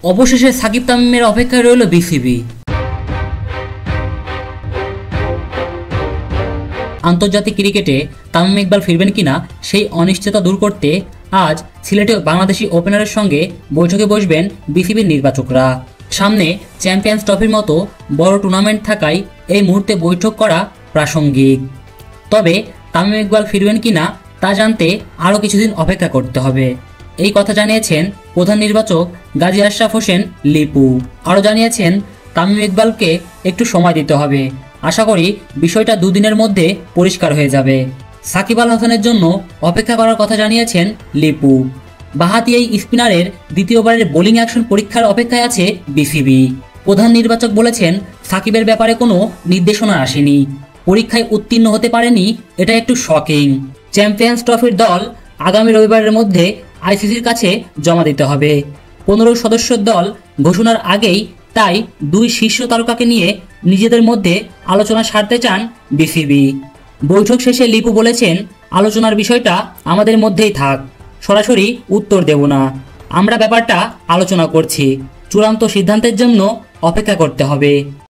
অবশেষে সাকিব তামিমের অপেক্ষায় রইল বিসিবি। আন্তর্জাতিক ক্রিকেটে তামিম ইকবাল ফিরবেন কিনা সেই অনিশ্চয়তা দূর করতে আজ সিলেটে বাংলাদেশি ওপেনারের সঙ্গে বৈঠকে বসবেন বিসিবির নির্বাচকরা। সামনে চ্যাম্পিয়ন্স ট্রফির মতো বড় টুর্নামেন্ট থাকায় এই মুহূর্তে বৈঠক করা প্রাসঙ্গিক। তবে তামিম ইকবাল ফিরবেন কিনা তা জানতে আরও কিছুদিন অপেক্ষা করতে হবে, এই কথা জানিয়েছেন প্রধান নির্বাচক গাজী আশরাফ হোসেন লিপু। আরও জানিয়েছেন তামিম ইকবালকে একটু সময় দিতে হবে, আশা করি বিষয়টা দুদিনের মধ্যে পরিষ্কার হয়ে যাবে। সাকিব আল হাসানের জন্য অপেক্ষা করার কথা জানিয়েছেন লিপু। বাঁহাতি এই স্পিনারের দ্বিতীয়বারের বোলিং অ্যাকশন পরীক্ষার অপেক্ষায় আছে বিসিবি। প্রধান নির্বাচক বলেছেন সাকিবের ব্যাপারে কোনো নির্দেশনা আসেনি, পরীক্ষায় উত্তীর্ণ হতে পারেনি, এটা একটু শকিং। চ্যাম্পিয়ন্স ট্রফির দল আগামী রবিবারের মধ্যে আইসিসির কাছে জমা দিতে হবে। 15 সদস্যের দল ঘোষণার আগেই তাই দুই শীর্ষ তারকাকে নিয়ে নিজেদের মধ্যে আলোচনা সারতে চান বিসিবি। বৈঠক শেষে লিপু বলেছেন, আলোচনার বিষয়টা আমাদের মধ্যেই থাক, সরাসরি উত্তর দেব না, আমরা ব্যাপারটা আলোচনা করছি, চূড়ান্ত সিদ্ধান্তের জন্য অপেক্ষা করতে হবে।